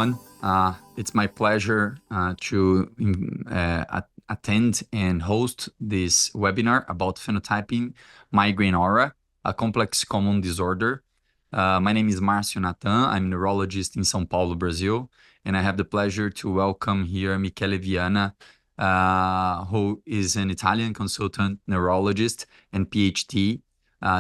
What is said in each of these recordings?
everyone. It's my pleasure to attend and host this webinar about phenotyping migraine aura, a complex common disorder. My name is Márcio Natan. I'm a neurologist in São Paulo, Brazil, and I have the pleasure to welcome here Michele Viana, who is an Italian consultant neurologist and PhD,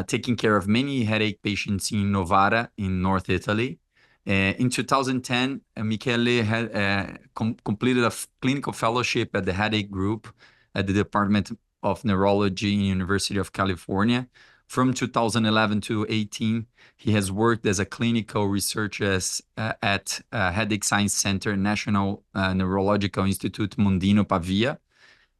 taking care of many headache patients in Novara in North Italy. In 2010, Michele had completed a clinical fellowship at the headache group at the Department of Neurology in University of California. From 2011 to 18, he has worked as a clinical researcher at Headache Science Center, National Neurological Institute Mondino Pavia.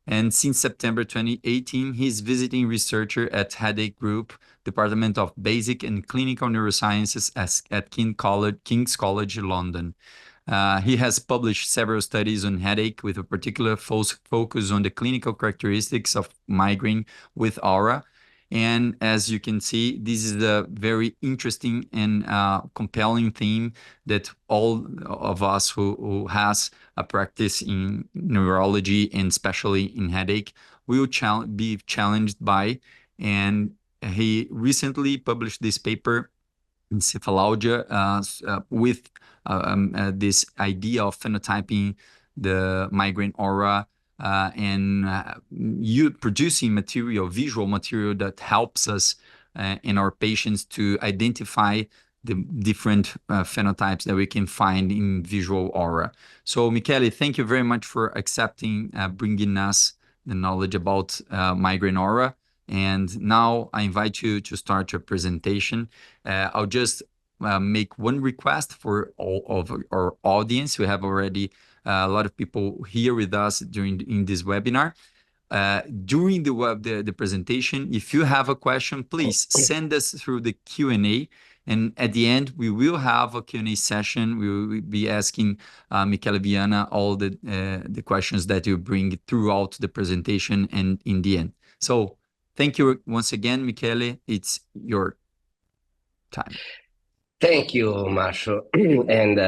And since September 2018, he's visiting researcher at Headache Group, Department of Basic and Clinical Neurosciences at King's College London. He has published several studies on headache with a particular focus on the clinical characteristics of migraine with aura. And as you can see, this is a very interesting and compelling theme that all of us who has a practice in neurology and especially in headache will be challenged by. And he recently published this paper in cephalalgia with this idea of phenotyping the migraine aura and you producing material, visual material that helps us in our patients to identify the different phenotypes that we can find in visual aura. So Michele, thank you very much for accepting bringing us the knowledge about migraine aura. And now I invite you to start your presentation. I'll just make one request for all of our audience. We have already a lot of people here with us in this webinar. During the presentation, if you have a question, please send us through the Q&A. And at the end, we will have a Q&A session. We will be asking Michele Viana all the questions that you bring throughout the presentation and in the end. So thank you once again, Michele. It's your time. Thank you, Márcio. And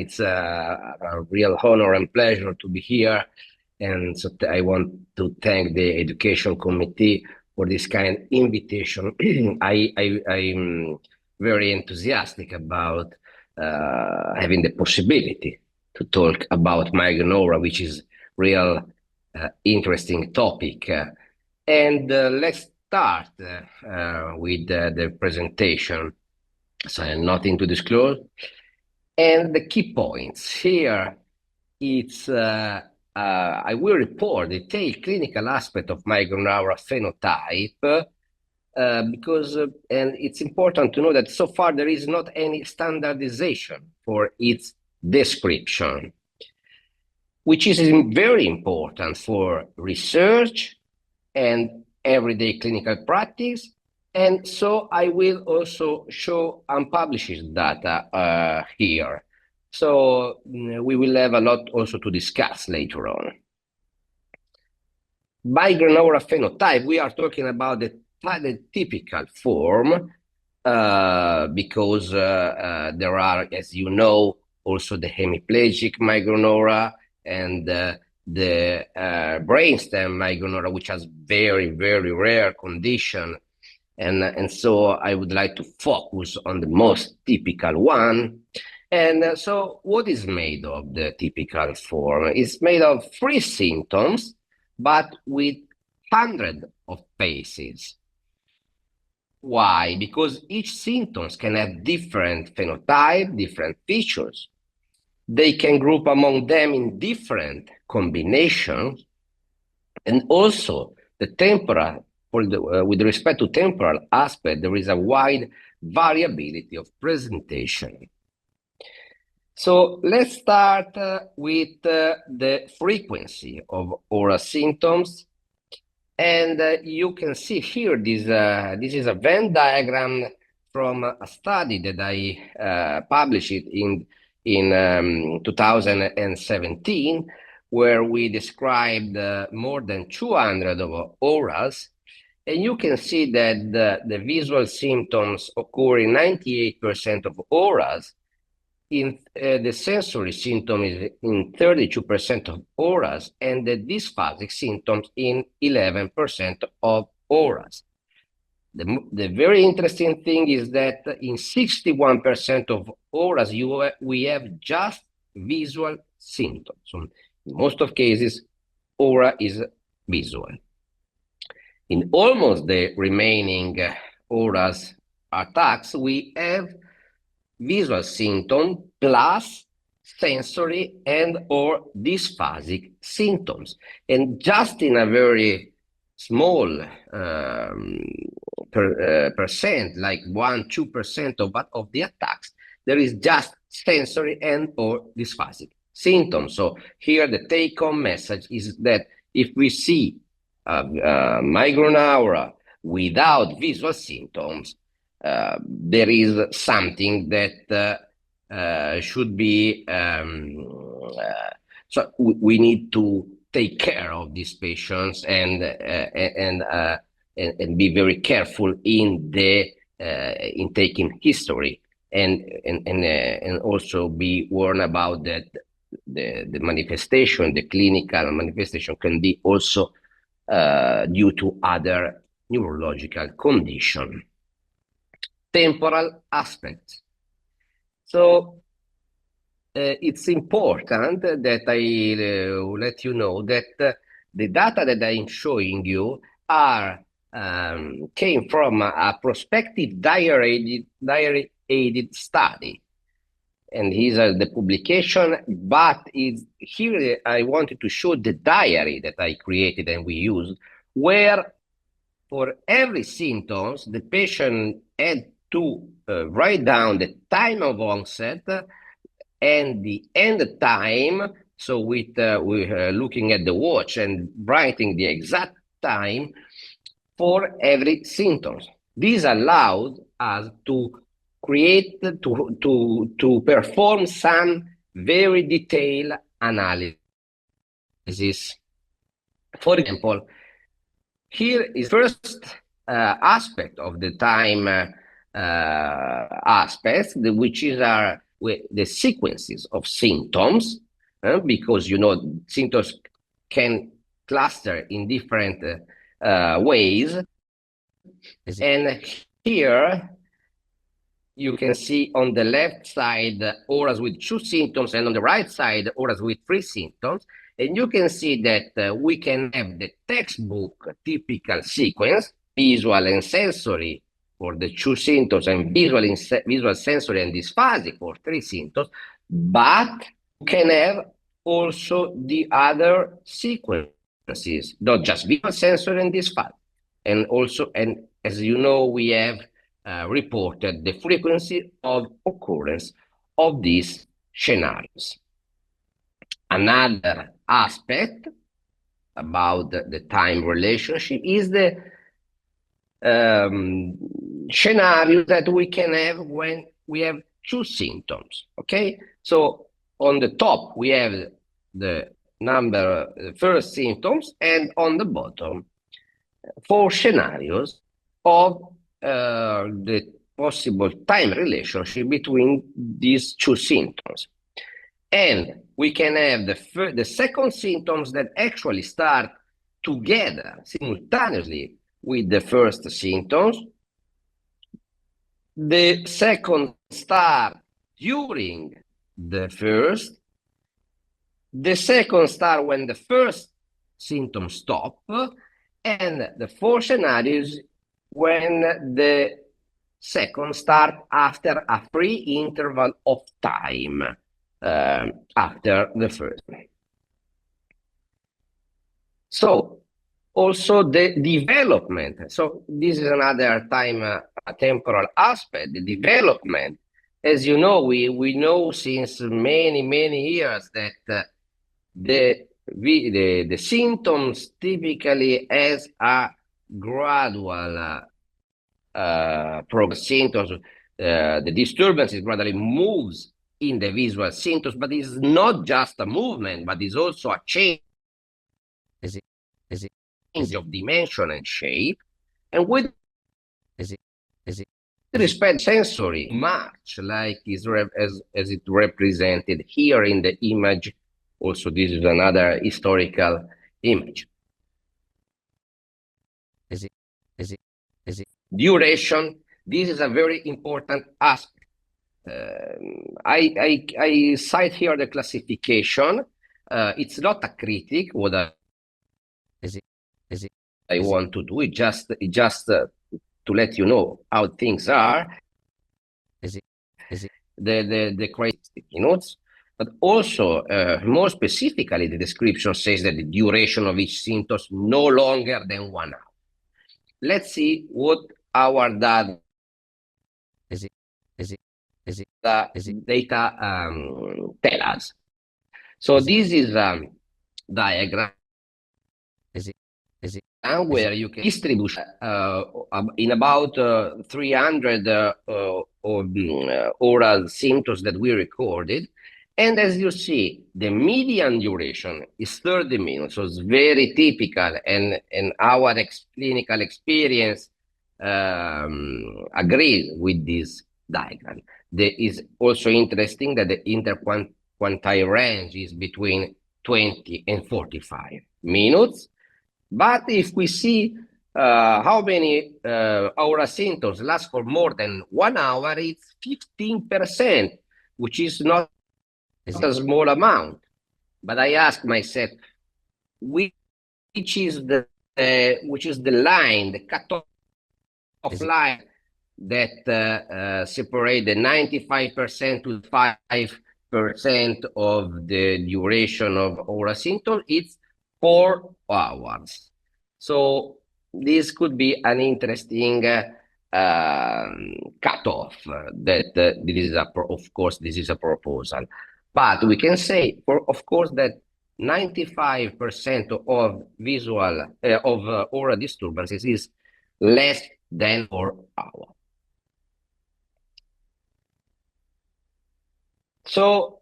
it's a real honor and pleasure to be here. And so I want to thank the Education Committee for this kind of invitation. I'm very enthusiastic about having the possibility to talk about migraine aura, which is real interesting topic. And let's start with the presentation. So I have nothing to disclose. And the key points here, it's I will report the detailed clinical aspect of migraine aura phenotype because, and it's important to know that so far there is not any standardization for its description, which is very important for research and everyday clinical practice. And so I will also show unpublished data here. So we will have a lot also to discuss later on. Migraine aura phenotype, we are talking about the typical form because there are, as you know, also the hemiplegic migraine aura and the brainstem migraine aura, which has very, very rare condition. And so I would like to focus on the most typical one. And so what is made of the typical form? It's made of 3 symptoms, but with hundreds of phases. Why? Because each symptoms can have different phenotype, different features. They can group among them in different combinations. And also the temporal, with respect to temporal aspect, there is a wide variability of presentation. So let's start with the frequency of aura symptoms. And you can see here, this is a Venn diagram from a study that I published in 2017, where we described more than 200 of auras. And you can see that the visual symptoms occur in 98% of auras, the sensory symptom is in 32% of auras, and the dysphasic symptoms in 11% of auras. The very interesting thing is that in 61% of auras, we have just visual symptoms. So in most of cases, aura is visual. In almost the remaining auras attacks, we have visual symptom plus sensory and or dysphasic symptoms. And just in a very small percent, like 1-2% of the attacks, there is just sensory and or dysphasic symptoms. So here the take-home message is that if we see migraine aura without visual symptoms, there is something that should be so we need to take care of these patients and be very careful in taking history and also be warned about that the manifestation, the clinical manifestation can be also due to other neurological condition. Temporal aspects. So it's important that I let you know that the data that I'm showing you came from a prospective diary-aided study. And these are the publication, but here I wanted to show the diary that I created and we used, where for every symptoms, the patient had to write down the time of onset and the end time. So we're looking at the watch and writing the exact time for every symptoms. This allowed us to perform some very detailed analysis. For example, here is first aspect of the time aspects, which are the sequences of symptoms, because symptoms can cluster in different ways. And here you can see on the left side auras with 2 symptoms, and on the right side auras with 3 symptoms. And you can see that we can have the textbook typical sequence, visual and sensory for the 2 symptoms, and visual, sensory, and dysphasic for 3 symptoms. But you can have also the other sequences, not just visual, sensory, and dysphasic. And also, and as you know, we have reported the frequency of occurrence of these scenarios. Another aspect about the time relationship is the scenario that we can have when we have 2 symptoms. Okay, so on the top we have the first symptoms, and on the bottom 4 scenarios of the possible time relationship between these 2 symptoms. And we can have the second symptoms that actually start together simultaneously with the first symptoms. The second start during the first. The second start when the first symptoms stop. And the 4 scenarios when the second start after a free interval of time after the first. So also the development. So this is another temporal aspect, the development. As you know, we know since many years that the symptoms typically has a gradual progress. Symptoms, the disturbances gradually moves in the visual symptoms, but it's not just a movement, but it's also a change of dimension and shape. And with respect sensory much like as it represented here in the image. Also, this is another historical image. Duration, this is a very important aspect. I cite here the classification. It's not a critic. What I want to do it just to let you know how things are. The criteria notes, but also more specifically, the description says that the duration of each symptom is no longer than 1 hour. Let's see what our data tell us. So this is a diagram where you can distribute in about 300 oral symptoms that we recorded. And as you see, the median duration is 30 minutes, so it's very typical, and our clinical experience agrees with this diagram. There is also interesting that the interquantile range is between 20 and 45 minutes. But if we see how many our symptoms last for more than 1 hour, it's 15%, which is not a small amount. But I ask myself, which is the line, the cutoff line that separate the 95% to 5% of the duration of our symptom? It's 4 hours. So this could be an interesting cutoff. That this is of course this is a proposal, but we can say of course that 95% of visual of oral disturbances is less than 4 hours. So,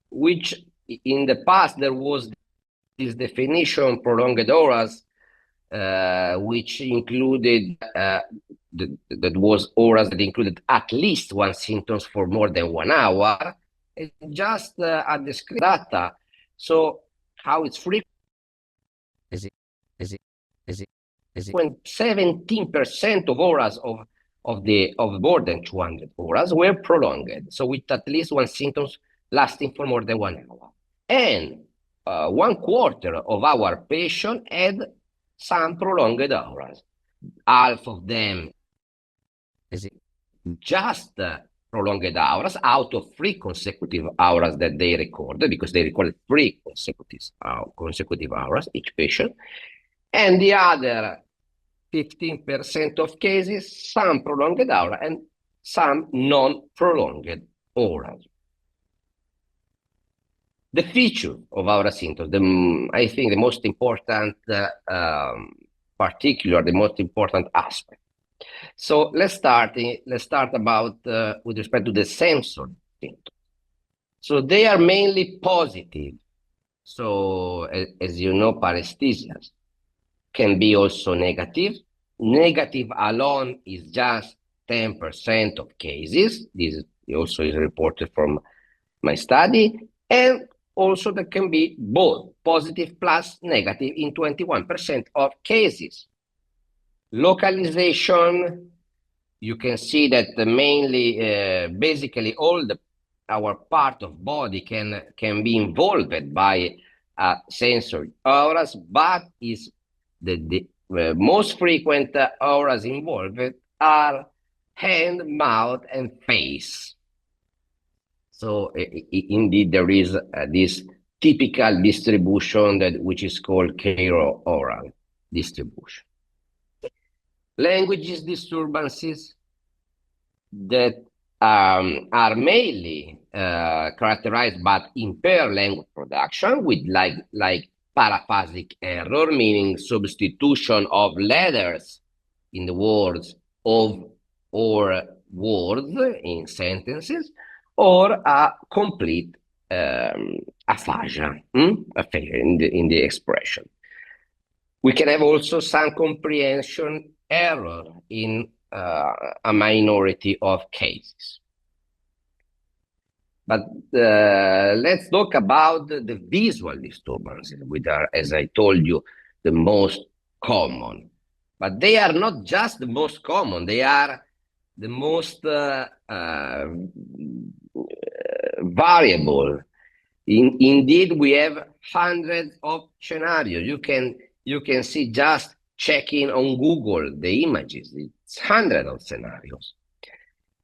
which in the past there was this definition prolonged hours, which included that was hours that included at least one symptoms for more than 1 hour. It's just a discrete data. So how it's frequent? When 17% of hours of more than 200 hours were prolonged, so with at least one symptoms lasting for more than 1 hour, and 1/4 of our patients had some prolonged hours. Half of them just prolonged hours out of 3 consecutive hours that they recorded, because they recorded 3 consecutive hours each patient, and the other 15% of cases, some prolonged hours and some non-prolonged hours. The feature of our symptoms, I think the most important the most important aspect. So let's start about with respect to the sensory symptoms. So they are mainly positive. So as you know, paresthesias can be also negative. Negative alone is just 10% of cases. This also is reported from my study. And also that can be both positive plus negative in 21% of cases. Localization, you can see that mainly, basically all our part of body can be involved by sensory auras, but is the most frequent auras involved are hand, mouth, and face. So indeed, there is this typical distribution which is called oral distribution. Languages disturbances that are mainly characterized by impaired language production with like paraphasic error, meaning substitution of letters in the words of or words in sentences, or a complete aphasia in the expression. We can have also some comprehension error in a minority of cases. But let's talk about the visual disturbances, which are, as I told you, the most common. But they are not just the most common, they are the most variable. Indeed, we have hundreds of scenarios. You can see just checking on Google the images. It's hundreds of scenarios.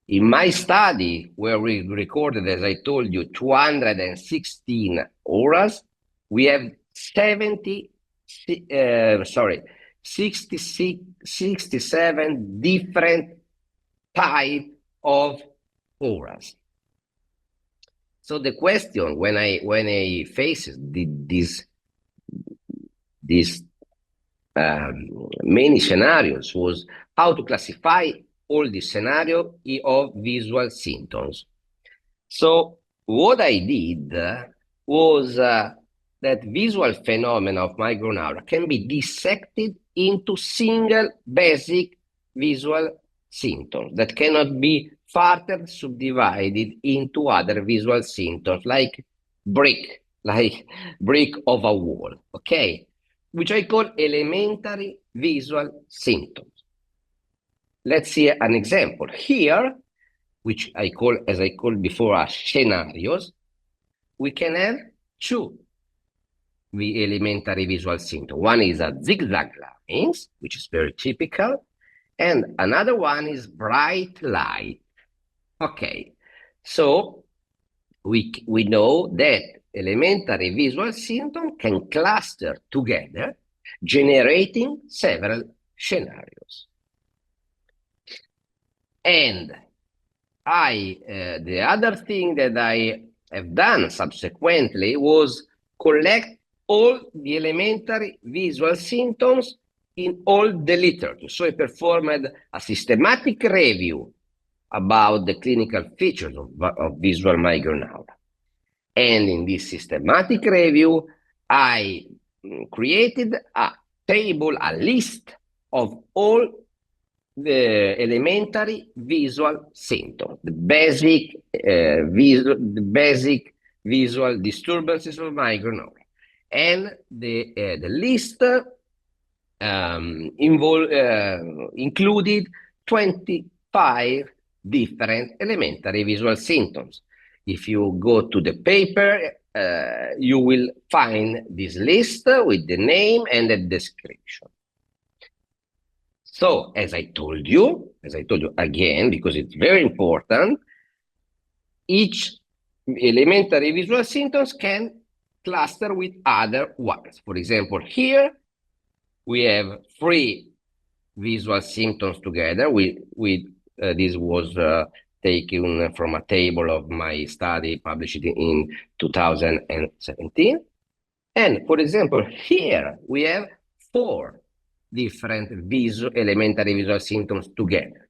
In my study, where we recorded, as I told you, 216 auras, we have 67 different types of auras. So the question when I faced these many scenarios was how to classify all these scenarios of visual symptoms. So what I did was that visual phenomena of migraine aura can be dissected into single basic visual symptoms that cannot be further subdivided into other visual symptoms like brick of a wall, okay? Which I call elementary visual symptoms. Let's see an example here, which I call, as I called before, as scenarios. We can have two elementary visual symptoms. One is a zigzag lines, which is very typical, and another one is bright light. Okay, so we know that elementary visual symptoms can cluster together, generating several scenarios. And the other thing that I have done subsequently was collect all the elementary visual symptoms in all the literature. So I performed a systematic review about the clinical features of visual migraine aura. And in this systematic review, I created a table, a list of all the elementary visual symptoms, the basic visual disturbances of migraine aura. And the list included 25 different elementary visual symptoms. If you go to the paper, you will find this list with the name and the description. So, as I told you again, because it's very important, each elementary visual symptoms can cluster with other ones. For example, here we have 3 visual symptoms together. This was taken from a table of my study published in 2017. And for example, here we have 4 different elementary visual symptoms together.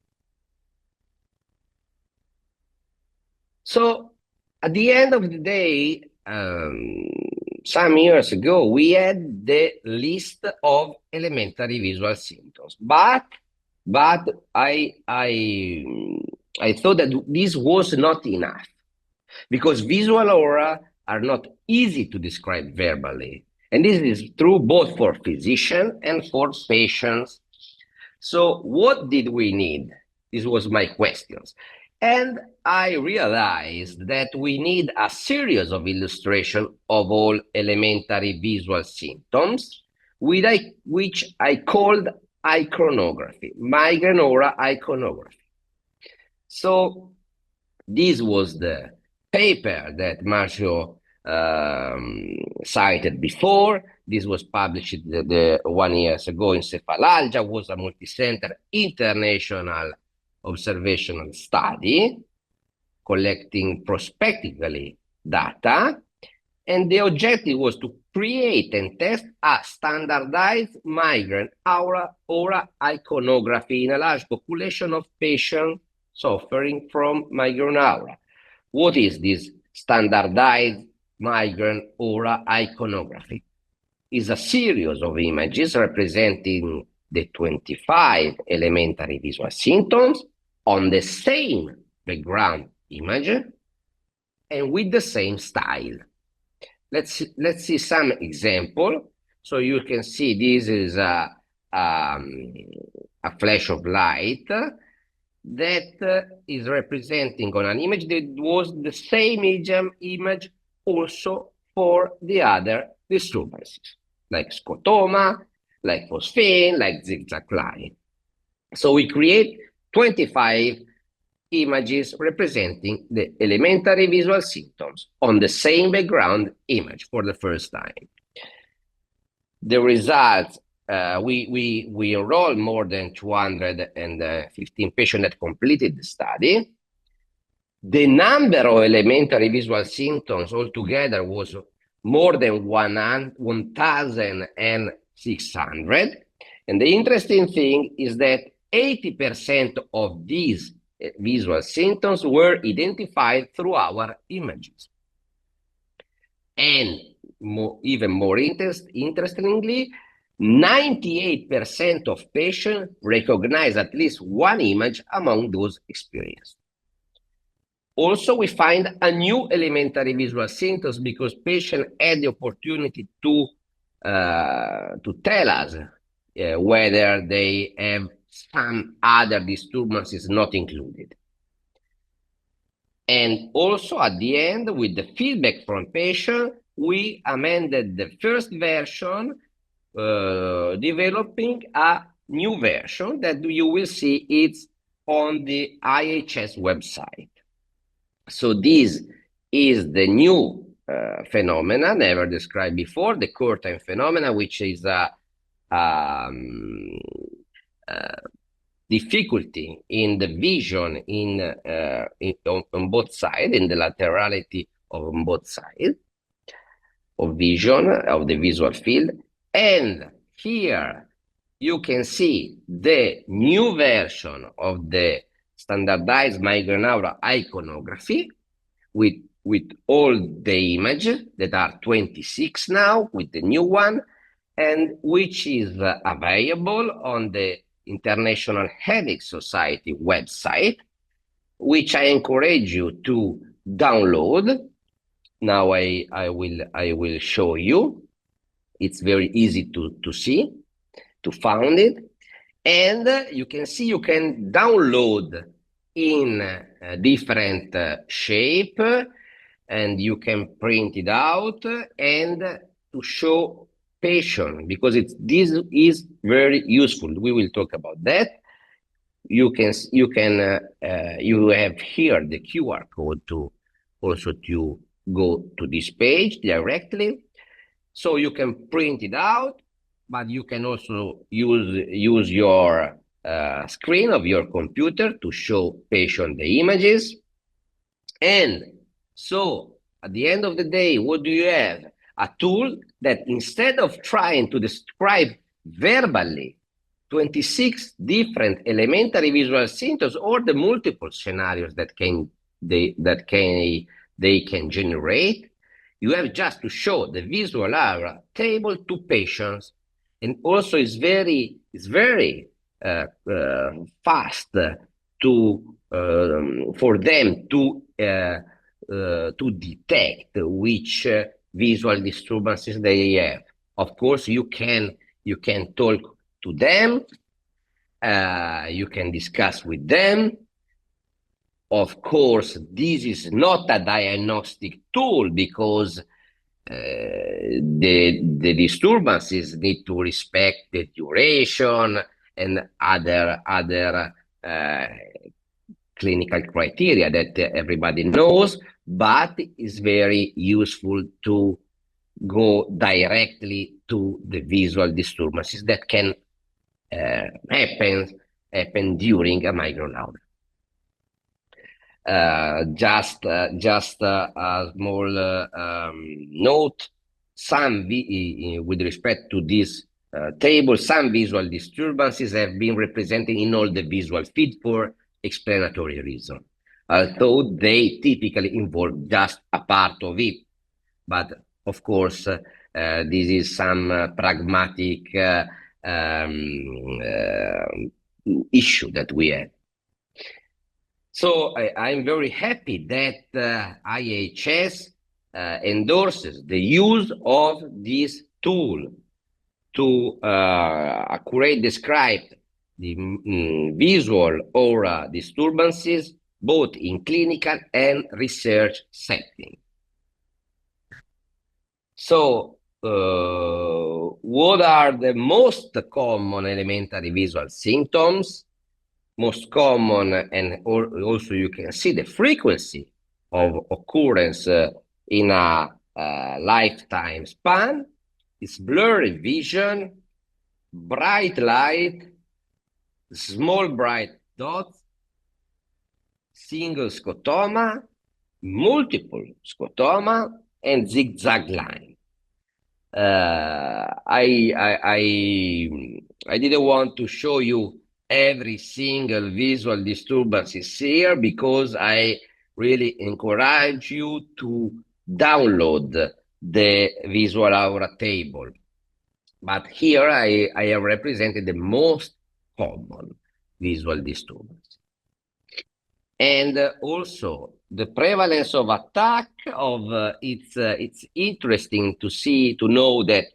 So at the end of the day, some years ago, we had the list of elementary visual symptoms, but I thought that this was not enough, because visual aura are not easy to describe verbally. And this is true both for physicians and for patients. So what did we need? This was my questions. And I realized that we need a series of illustrations of all elementary visual symptoms, which I called iconography, migraine aura iconography. So this was the paper that Marcio cited before. This was published 1 year ago in Cephalalgia, was a multicenter international observational study collecting prospectively data, and the objective was to create and test a standardized migraine aura iconography in a large population of patients suffering from migraine aura. What is this standardized migraine aura iconography? Is a series of images representing the 25 elementary visual symptoms on the same background image and with the same style. Let's see some example. So you can see this is a flash of light that is representing on an image that was the same image also for the other disturbances, like scotoma, like phosphine, like zigzag line. So we create 25 images representing the elementary visual symptoms on the same background image for the first time. The results, we enrolled more than 215 patients that completed the study. The number of elementary visual symptoms altogether was more than 1,600. And the interesting thing is that 80% of these visual symptoms were identified through our images. And even more interestingly, 98% of patients recognize at least one image among those experienced. Also, we find a new elementary visual symptoms because patients had the opportunity to tell us whether they have some other disturbances not included. And also at the end, with the feedback from patients, we amended the first version, developing a new version that you will see it's on the IHS website. So this is the new phenomena never described before, the curtain phenomena, which is a difficulty in the vision on both sides, in the laterality on both sides of vision, of the visual field. And here you can see the new version of the standardized migraine aura iconography with all the images that are 26 now, with the new one, and which is available on the International Headache Society website, which I encourage you to download. Now I will show you. It's very easy to see, to find it. And you can see you can download in different shape, and you can print it out and to show patient, because this is very useful. We will talk about that. You have here the QR code to also to go to this page directly. So you can print it out, but you can also use your screen of your computer to show patient the images. And so at the end of the day, what do you have? A tool that instead of trying to describe verbally 26 different elementary visual symptoms or the multiple scenarios that they can generate, you have just to show the visual aura table to patients. And also it's very fast for them to detect which visual disturbances they have. Of course, you can talk to them, you can discuss with them. Of course, this is not a diagnostic tool because the disturbances need to respect the duration and other clinical criteria that everybody knows, but it's very useful to go directly to the visual disturbances that can happen during a migraine aura. Just a small note, with respect to this table, some visual disturbances have been represented in all the visual field for explanatory reason, although they typically involve just a part of it. But of course, this is some pragmatic issue that we have. So I'm very happy that IHS endorses the use of this tool to accurately describe the visual aura disturbances, both in clinical and research setting. So, what are the most common elementary visual symptoms? Most common, and also you can see the frequency of occurrence in a lifetime span. It's blurry vision, bright light, small bright dots, single scotoma, multiple scotoma, and zigzag line. I didn't want to show you every single visual disturbances here because I really encourage you to download the visual aura table. But here I have represented the most common visual disturbance. And also the prevalence of attack of it's interesting to know that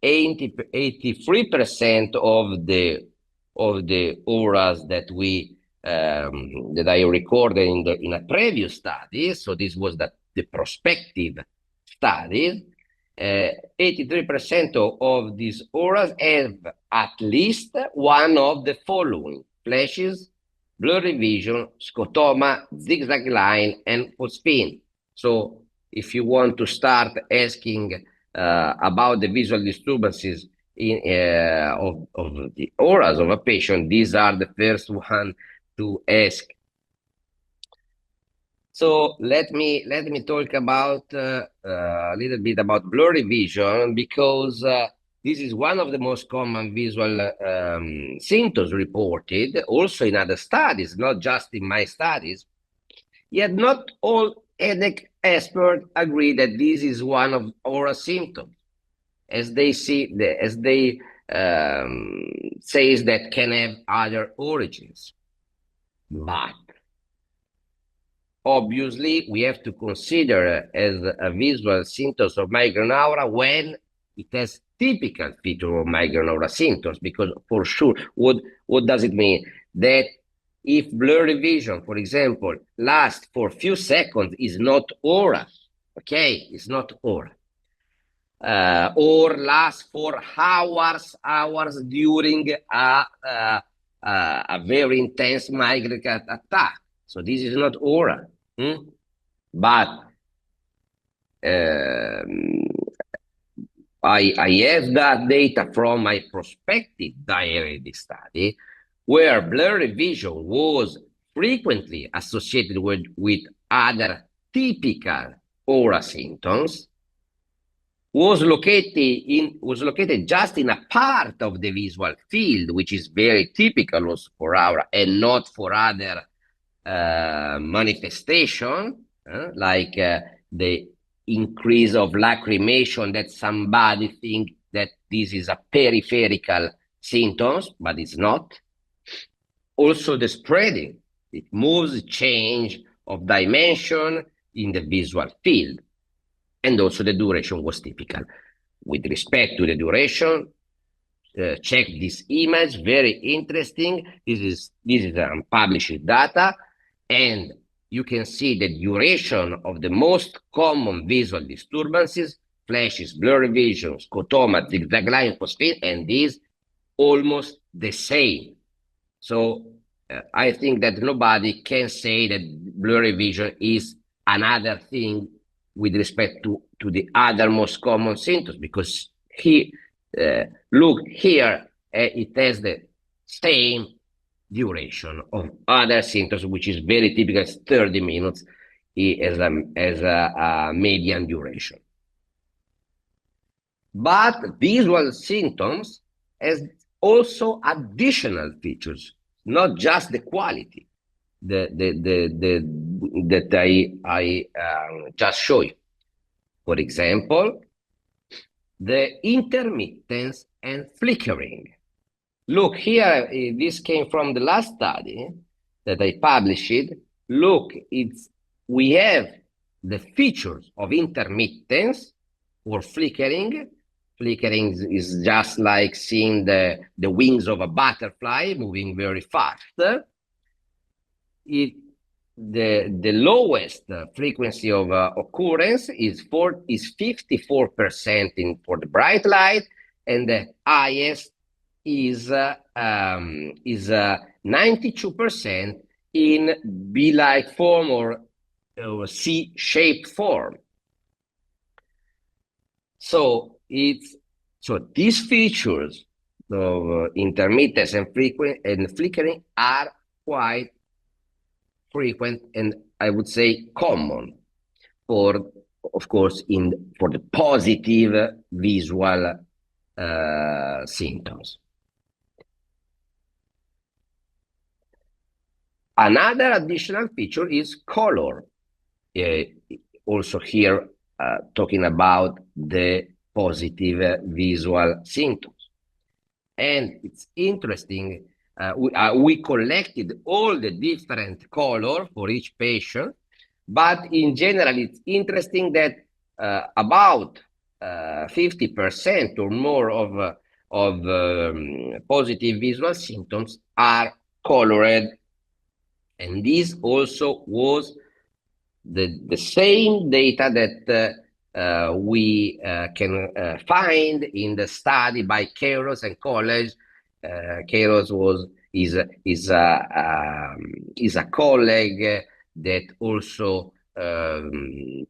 83% of the auras that we that I recorded in a previous study, so this was the prospective studies, 83% of these auras have at least one of the following: flashes, blurry vision, scotoma, zigzag line, and spin. So if you want to start asking about the visual disturbances of the auras of a patient, these are the first one to ask. So let me talk about a little bit about blurry vision, because this is one of the most common visual symptoms reported also in other studies, not just in my studies. Yet not all headache experts agree that this is one of our symptoms, as they says that can have other origins. But obviously, we have to consider as a visual symptoms of migraine aura when it has typical feature of migraine aura symptoms, because for sure, what does it mean? That if blurry vision, for example, lasts for a few seconds, is not aura, okay? It's not aura. Or lasts for hours during a very intense migraine attack. So this is not aura. But I have that data from my prospective diary study, where blurry vision was frequently associated with other typical aura symptoms, was located just in a part of the visual field, which is very typical also for aura, and not for other manifestation, like the increase of lacrimation, that somebody think that this is a peripheral symptoms, but it's not. Also the spreading, it moves change of dimension in the visual field, and also the duration was typical. With respect to the duration, check this image, very interesting. This is unpublished data, and you can see the duration of the most common visual disturbances: flashes, blurry vision, scotoma, zigzag line, phosphate, and these almost the same. So I think that nobody can say that blurry vision is another thing with respect to the other most common symptoms, because look here, it has the same duration of other symptoms, which is very typical, 30 minutes as a median duration. But visual symptoms has also additional features, not just the quality that I just show you. For example, the intermittence and flickering. Look here, this came from the last study that I published. Look, we have the features of intermittence or flickering. Flickering is just like seeing the wings of a butterfly moving very fast. The lowest frequency of occurrence is 54% for the bright light, and the highest is 92% in B-like form or C-shaped form. So these features of intermittence and flickering are quite frequent and I would say common for, of course, for the positive visual symptoms. Another additional feature is color. Also here, talking about the positive visual symptoms. And it's interesting, we collected all the different color for each patient, but in general, it's interesting that about 50% or more of positive visual symptoms are colored. And this also was the same data that we can find in the study by Kairos and colleagues. Kairos is a colleague that also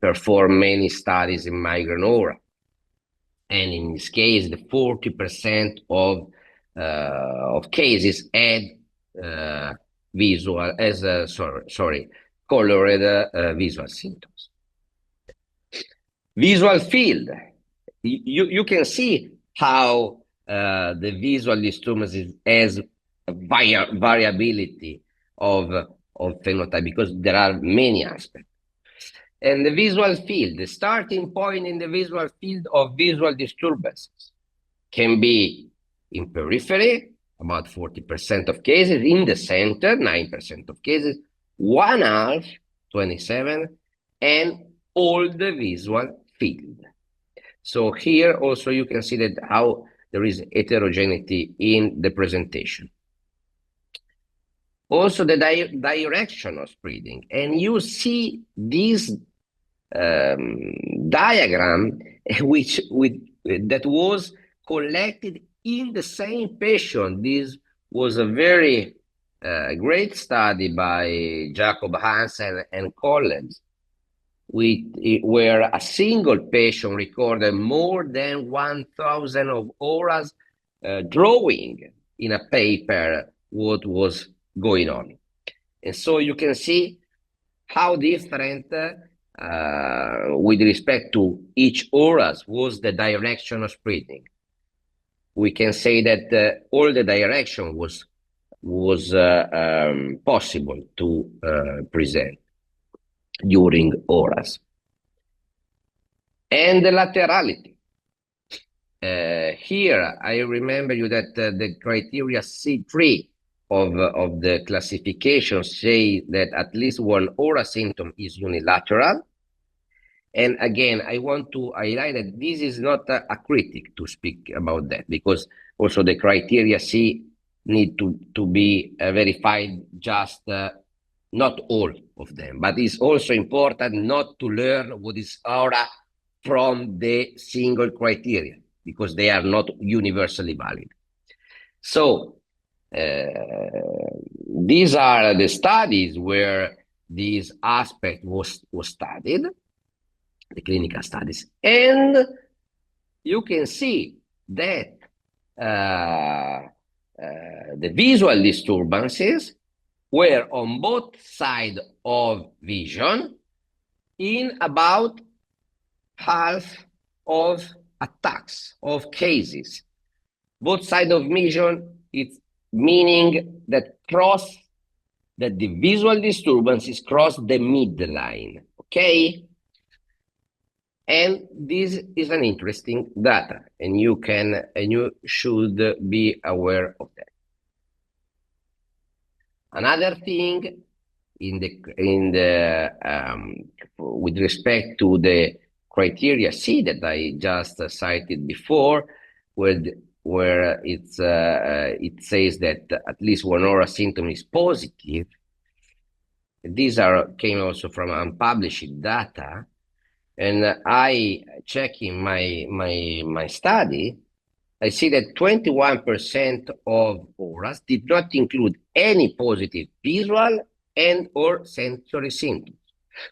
performed many studies in migraine aura. And in this case, the 40% of cases had colored visual symptoms. Visual field. You can see how the visual disturbance has variability of phenotype because there are many aspects. And the visual field, the starting point in the visual field of visual disturbances can be in periphery, about 40% of cases, in the center, 9% of cases, one half, 27, and all the visual field. So here also you can see that how there is heterogeneity in the presentation. Also the direction of spreading, and you see this diagram that was collected in the same patient. This was a very great study by Jacob Hansen and colleagues, where a single patient recorded more than 1,000 of auras drawing in a paper what was going on. And so you can see how different with respect to each auras was the direction of spreading. We can say that all the direction was possible to present during auras. And the laterality. Here, I remember you that the criteria C3 of the classification say that at least one aura symptom is unilateral. And again, I want to highlight that this is not a critic to speak about that, because also the criteria C need to be verified, just not all of them. But it's also important not to learn what is aura from the single criteria, because they are not universally valid. So these are the studies where this aspect was studied, the clinical studies, and you can see that the visual disturbances were on both sides of vision in about half of attacks, of cases. Both sides of vision, it's meaning that the visual disturbances cross the midline, okay? And this is an interesting data, and you should be aware of that. Another thing with respect to the criteria C that I just cited before, where it says that at least one aura symptom is positive. These came also from unpublished data, and I check in my study. I see that 21% of auras did not include any positive visual and or sensory symptoms.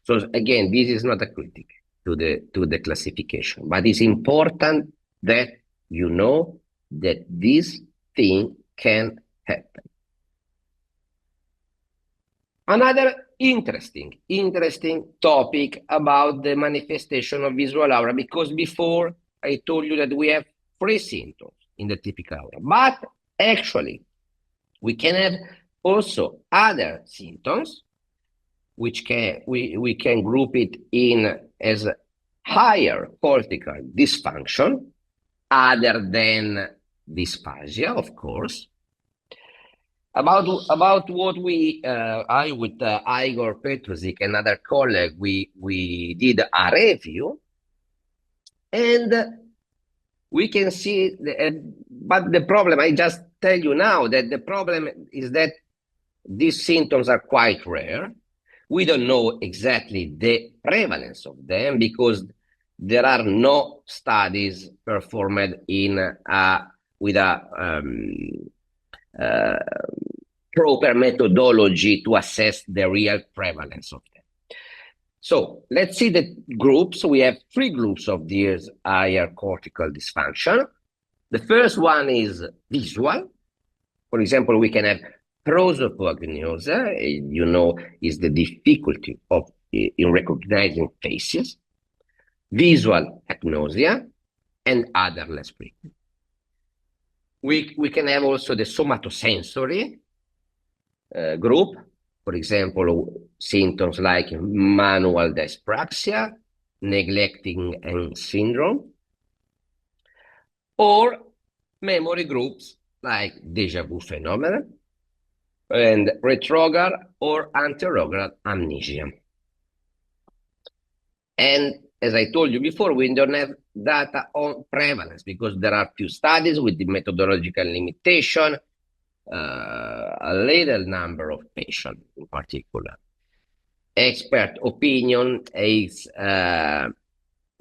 So again, this is not a critic to the classification, but it's important that you know that this thing can happen. Another interesting topic about the manifestation of visual aura, because before I told you that we have 3 symptoms in the typical aura, but actually we can have also other symptoms which we can group it in as higher cortical dysfunction other than dysphagia, of course. About what I with Igor Petrusik and another colleague, we did a review, and we can see, but the problem, I just tell you now that the problem is that these symptoms are quite rare. We don't know exactly the prevalence of them because there are no studies performed with a proper methodology to assess the real prevalence of them. So let's see the groups. We have 3 groups of these higher cortical dysfunction. The first one is visual. For example, we can have prosopagnosia, is the difficulty in recognizing faces, visual agnosia, and other less frequent. We can have also the somatosensory group, for example, symptoms like manual dyspraxia, neglecting and syndrome, or memory groups like deja vu phenomenon and retrograde or anterograde amnesia. And as I told you before, we don't have data on prevalence because there are few studies with the methodological limitation, a little number of patients in particular. Expert opinion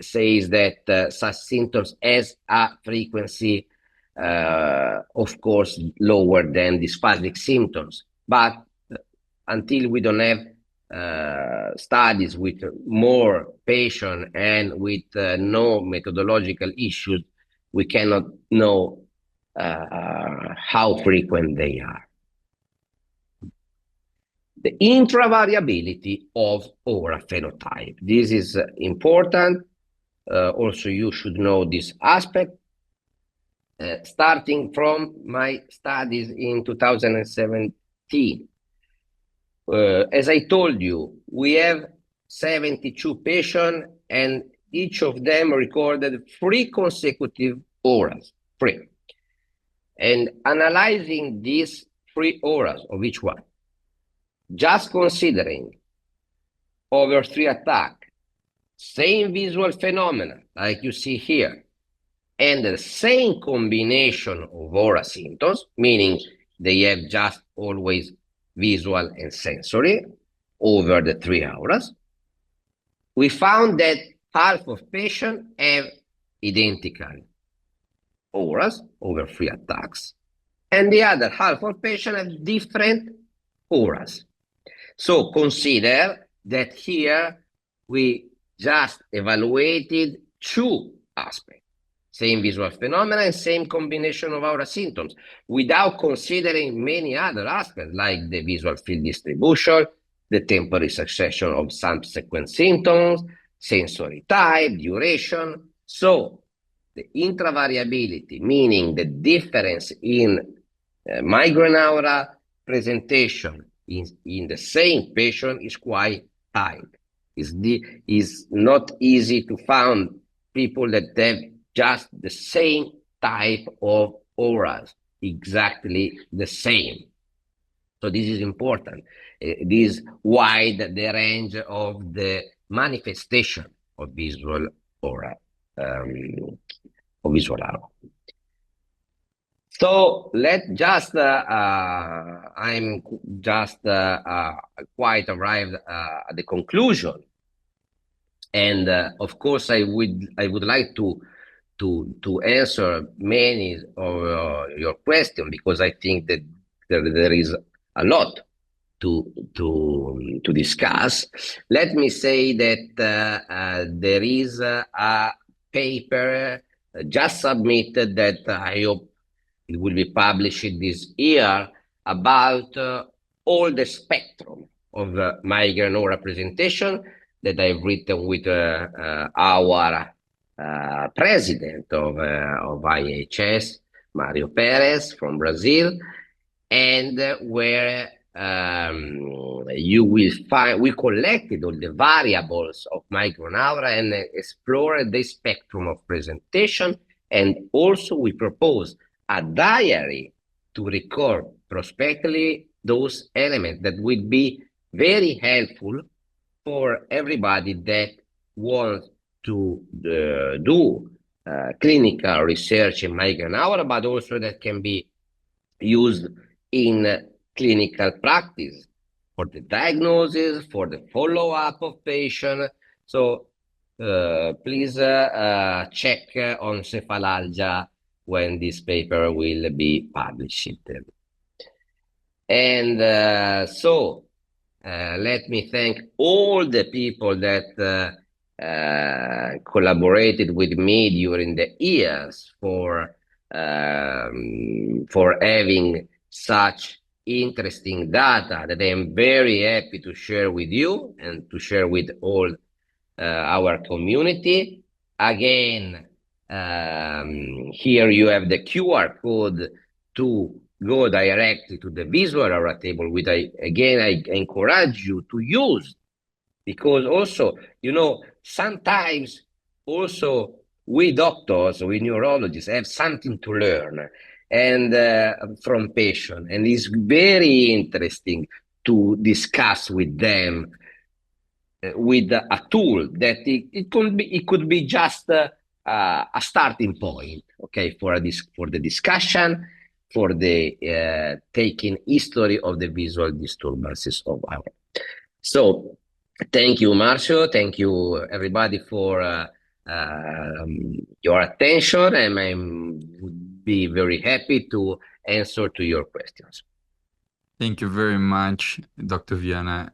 says that such symptoms has a frequency, of course, lower than dysphasic symptoms. But until we don't have studies with more patients and with no methodological issues, we cannot know how frequent they are. The intravariability of aura phenotype. This is important. Also, you should know this aspect. Starting from my studies in 2017. As I told you, we have 72 patients, and each of them recorded 3 consecutive auras, 3. And analyzing these 3 auras of each one, just considering over 3 attacks, same visual phenomena like you see here, and the same combination of aura symptoms, meaning they have just always visual and sensory over the 3 auras, we found that half of patients have identical auras over 3 attacks, and the other half of patients have different auras. So consider that here we just evaluated 2 aspects, same visual phenomena and same combination of aura symptoms, without considering many other aspects like the visual field distribution, the temporary succession of subsequent symptoms, sensory type, duration. So the intravariability, meaning the difference in migraine aura presentation in the same patient, is quite high. Is not easy to find people that have just the same type of auras, exactly the same. So this is important. This wide the range of the manifestation of visual aura, of visual aura. So let just I'm just quite arrived at the conclusion, and of course I would like to answer many of your questions, because I think that there is a lot to discuss. Let me say that there is a paper just submitted that I hope it will be published this year about all the spectrum of migraine aura presentation that I've written with our president of IHS, Mario Perez from Brazil, and where you will find we collected all the variables of migraine aura and explored the spectrum of presentation, and also we propose a diary to record prospectively those elements that would be very helpful for everybody that wants to do clinical research in migraine aura, but also that can be used in clinical practice for the diagnosis, for the follow-up of patient. So please check on cephalalgia when this paper will be published. And so let me thank all the people that collaborated with me during the years for having such interesting data that I am very happy to share with you and to share with all our community. Again, here you have the QR code to go directly to the visual aura table, which I encourage you to use, because also, sometimes also we doctors, we neurologists have something to learn and from patients, and it's very interesting to discuss with them with a tool that it could be just a starting point, okay, for the discussion, for the taking history of the visual disturbances of our. So thank you, Marcio. Thank you, everybody, for your attention, and I would be very happy to answer to your questions. Thank you very much, Dr. Viana.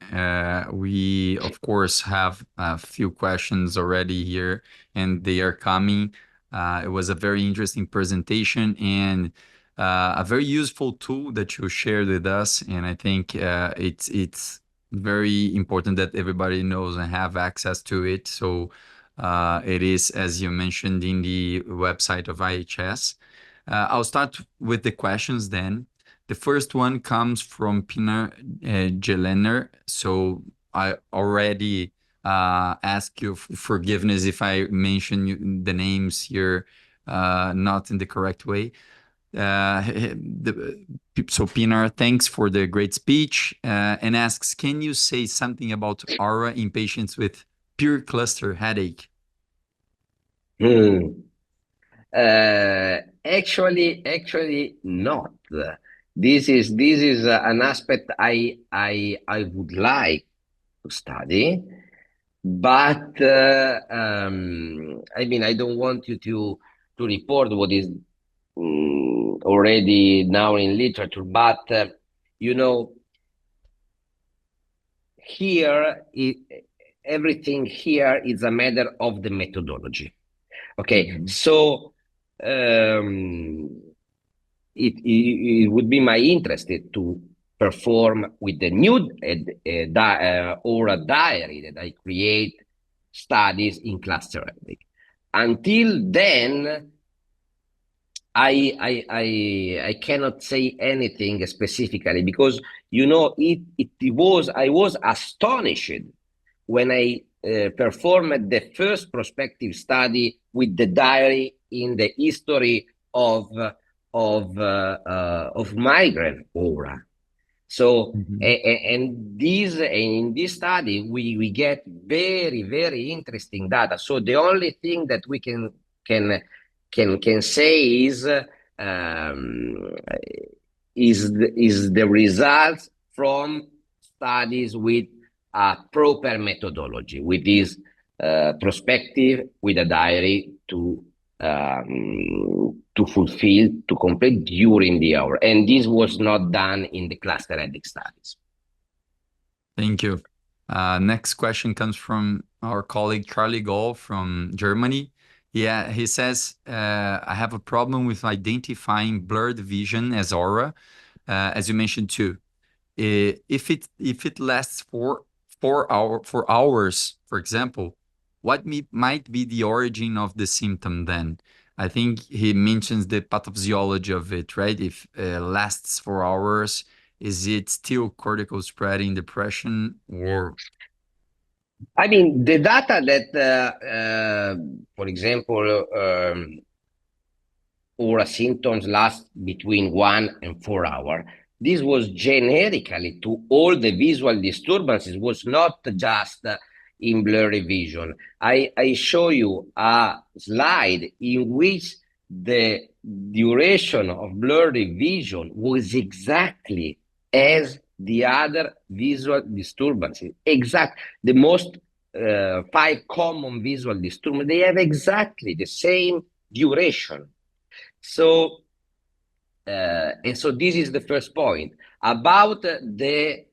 We, of course, have a few questions already here, and they are coming. It was a very interesting presentation and a very useful tool that you shared with us. And I think it's very important that everybody knows and have access to it. So it is, as you mentioned, in the website of IHS. I'll start with the questions then. The first one comes from Pinar Gelener. So I already ask you forgiveness if I mention the names here not in the correct way. So Pinar, thanks for the great speech and asks, can you say something about aura in patients with pure cluster headache? Actually not. This is an aspect I would like to study, but I mean, I don't want you to report what is already now in literature, but here everything here is a matter of the methodology. Okay, so it would be my interest to perform with the new aura diary that I create studies in cluster headache. Until then, I cannot say anything specifically, because I was astonished when I performed the first prospective study with the diary in the history of migraine aura. So, and in this study, we get very, very interesting data. So the only thing that we can say is the results from studies with a proper methodology, with this perspective, with a diary to fulfill, to complete during the hour. And this was not done in the cluster headache studies. Thank you. Next question comes from our colleague Charlie Gall from Germany. Yeah, he says, I have a problem with identifying blurred vision as aura, as you mentioned too. If it lasts for 4 hours, for example, what might be the origin of the symptom then? I think he mentions the pathophysiology of it, right? If it lasts 4 hours, is it still cortical spreading depression or? I mean, the data that, for example, aura symptoms last between 1 and 4 hours. This was generically to all the visual disturbances, was not just in blurry vision. I show you a slide in which the duration of blurry vision was exactly as the other visual disturbances. The most 5 common visual disturbances, they have exactly the same duration. So, and so this is the first point about the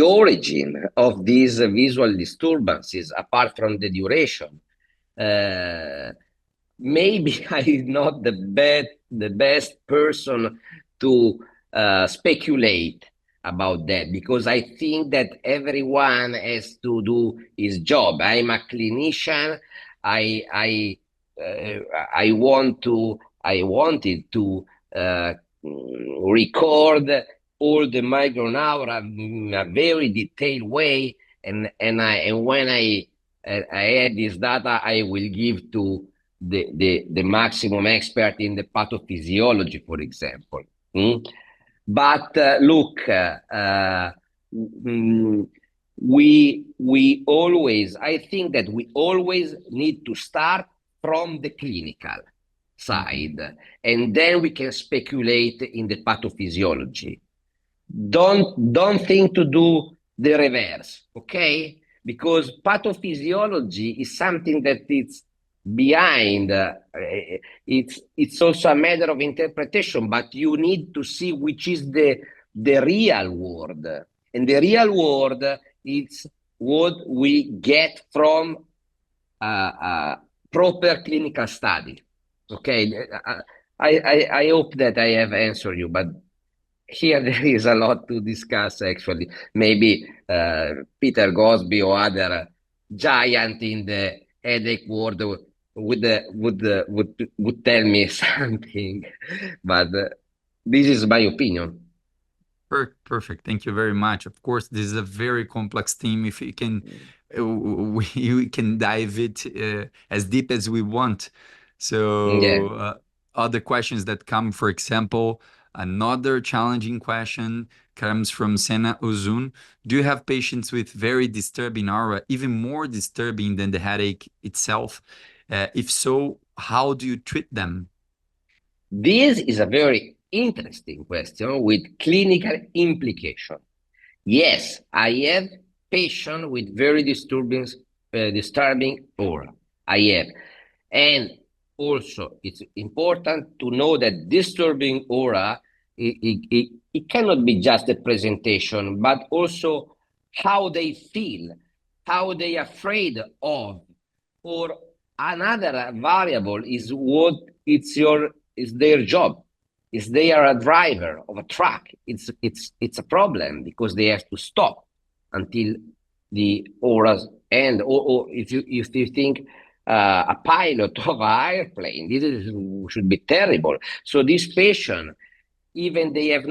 origin of these visual disturbances, apart from the duration. Maybe I'm not the best person to speculate about that, because I think that everyone has to do his job. I'm a clinician. I wanted to record all the migraine aura in a very detailed way, and when I had this data, I will give to the maximum expert in the pathophysiology, for example. But look, we always, I think that we always need to start from the clinical side, and then we can speculate in the pathophysiology. Don't think to do the reverse, okay? Because pathophysiology is something that it's behind. It's also a matter of interpretation, but you need to see which is the real world, and the real world is what we get from proper clinical study. Okay, I hope that I have answered you, but here there is a lot to discuss. Actually, maybe Peter Gosby or other giant in the headache world would tell me something, but this is my opinion. Perfect. Thank you very much. Of course, this is a very complex theme. If we can, we can dive it as deep as we want. So, other questions that come, for example, another challenging question comes from Sena Uzun. Do you have patients with very disturbing aura, even more disturbing than the headache itself? If so, how do you treat them? This is a very interesting question with clinical implication. Yes, I have patients with very disturbing aura. I have. And also, it's important to know that disturbing aura, it cannot be just the presentation, but also how they feel, how they are afraid of. Or another variable is what is their job. If they are a driver of a truck, it's a problem because they have to stop until the auras end. Or if you think a pilot of an airplane, should be terrible. So this patient, even they have